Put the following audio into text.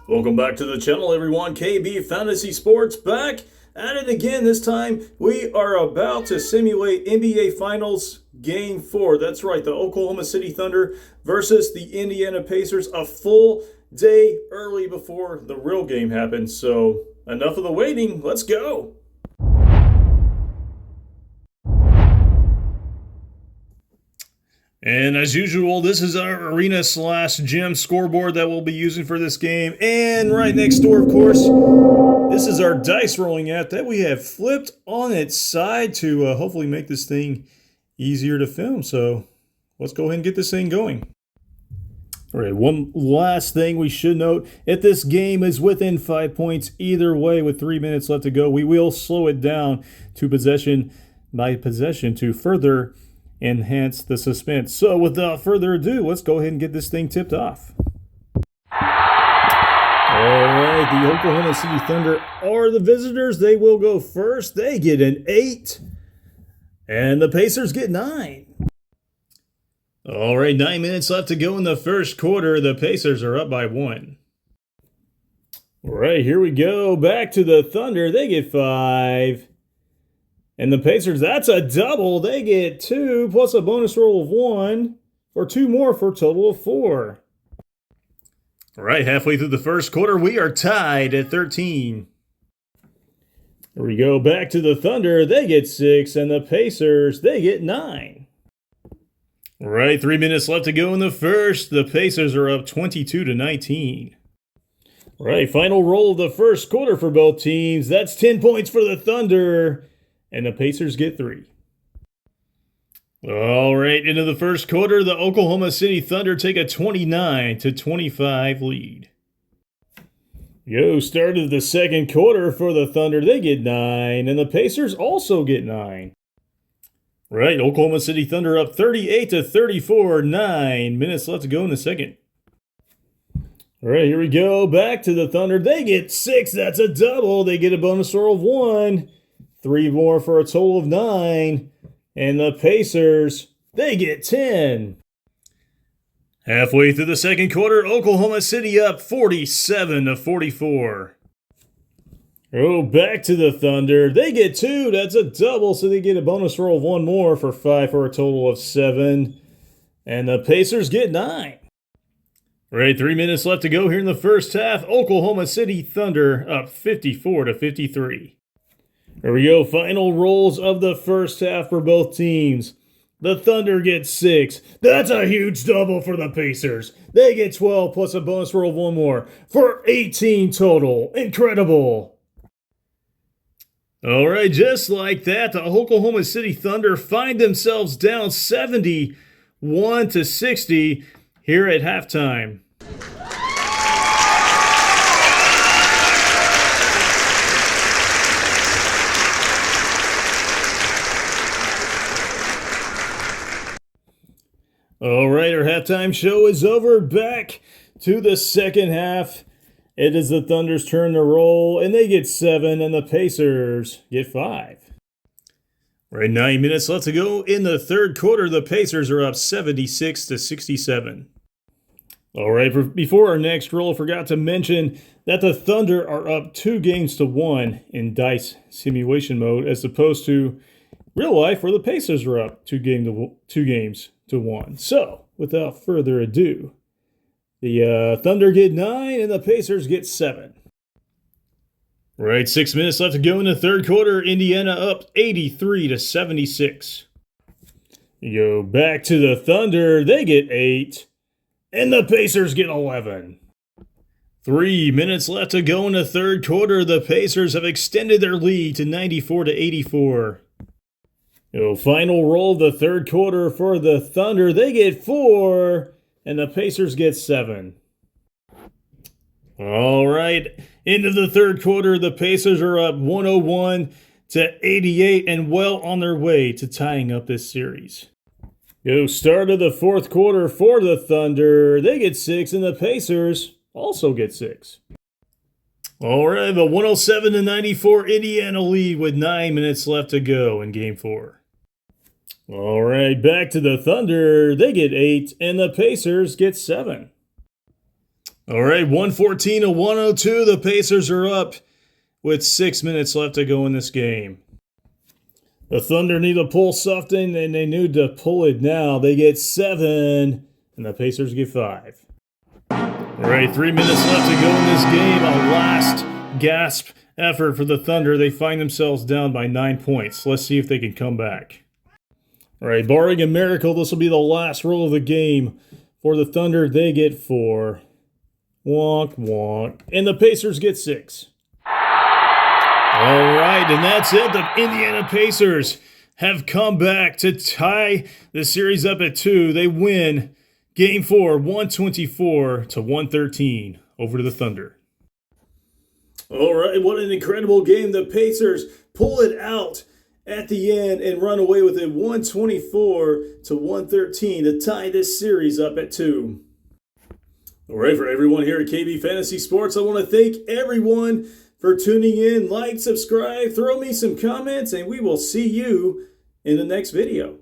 Welcome back to the channel, everyone. KB Fantasy Sports back at it again. This time we are about to simulate NBA Finals Game 4. That's right, the Oklahoma City Thunder versus the Indiana Pacers, a full day early before the real game happens. So enough of the waiting. Let's go. And as usual, this is our arena/gym scoreboard that we'll be using for this game. And right next door, of course, this is our dice rolling app that we have flipped on its side to hopefully make this thing easier to film. So let's go ahead and get this thing going. All right, one last thing we should note. If this game is within 5 points either way with 3 minutes left to go, we will slow it down to possession by possession to further enhance the suspense. So without further ado, let's go ahead and get this thing tipped off. All right, the Oklahoma City Thunder are the visitors. They will go first. They get an 8, and the Pacers get 9. All right, 9 minutes left to go in the first quarter. The Pacers are up by 1. All right, here we go. Back to the Thunder. They get 5. And the Pacers, that's a double. They get 2 plus a bonus roll of 1 for 2 more for a total of 4. All right, halfway through the first quarter, we are tied at 13. Here we go, back to the Thunder. They get 6, and the Pacers, they get 9. All right, 3 minutes left to go in the first. The Pacers are up 22-19. All right, final roll of the first quarter for both teams. That's 10 points for the Thunder, and the Pacers get 3. All right, into the first quarter, the Oklahoma City Thunder take a 29-25 lead. Start of the second quarter for the Thunder. They get 9, and the Pacers also get 9. Right, Oklahoma City Thunder up 38-34, 9 minutes left to go in the second. All right, here we go. Back to the Thunder. They get 6. That's a double. They get a bonus roll of 1. 3 more for a total of 9. And the Pacers, they get 10. Halfway through the second quarter, Oklahoma City up 47-44. Back to the Thunder. They get 2. That's a double, so they get a bonus roll of 1 more for 5 for a total of 7. And the Pacers get 9. All right, 3 minutes left to go here in the first half. Oklahoma City Thunder up 54-53. There we go, final rolls of the first half for both teams. The Thunder get 6. That's a huge double for the Pacers. They get 12 plus a bonus roll of 1 more for 18 total. Incredible. All right, just like that, the Oklahoma City Thunder find themselves down 71-60 here at halftime. All right, our halftime show is over. Back to the second half. It is the Thunder's turn to roll, and they get 7, and the Pacers get 5. All right, 9 minutes left to go in the third quarter. The Pacers are up 76-67. All right, before our next roll, I forgot to mention that the Thunder are up 2-1 in dice simulation mode, as opposed to real life where the Pacers are up 2 games to 1. So, without further ado, the Thunder get 9 and the Pacers get 7. Right, 6 minutes left to go in the third quarter. Indiana up 83-76. You go back to the Thunder. They get 8, and the Pacers get 11. 3 minutes left to go in the third quarter. The Pacers have extended their lead to 94-84. Final roll of the third quarter for the Thunder. They get 4, and the Pacers get 7. All right, into the third quarter, the Pacers are up 101-88 and well on their way to tying up this series. Start of the fourth quarter for the Thunder. They get 6, and the Pacers also get 6. All right, the 107-94 Indiana lead with 9 minutes left to go in Game 4. All right, back to the Thunder. They get 8, and the Pacers get 7. All right, 114 to 102. The Pacers are up with 6 minutes left to go in this game. The Thunder need to pull something, and they need to pull it now. They get 7, and the Pacers get 5. All right, 3 minutes left to go in this game. A last gasp effort for the Thunder. They find themselves down by 9 points. Let's see if they can come back. All right, barring a miracle, this will be the last roll of the game. For the Thunder, they get 4. Wonk, wonk. And the Pacers get 6. All right, and that's it. The Indiana Pacers have come back to tie the series up at 2. They win Game 4, 124 to 113 over to the Thunder. All right, what an incredible game. The Pacers pull it out at the end and run away with it 124 to 113 to tie this series up at 2. All right, for everyone here at KB Fantasy Sports, I want to thank everyone for tuning in. Like, subscribe, throw me some comments, and we will see you in the next video.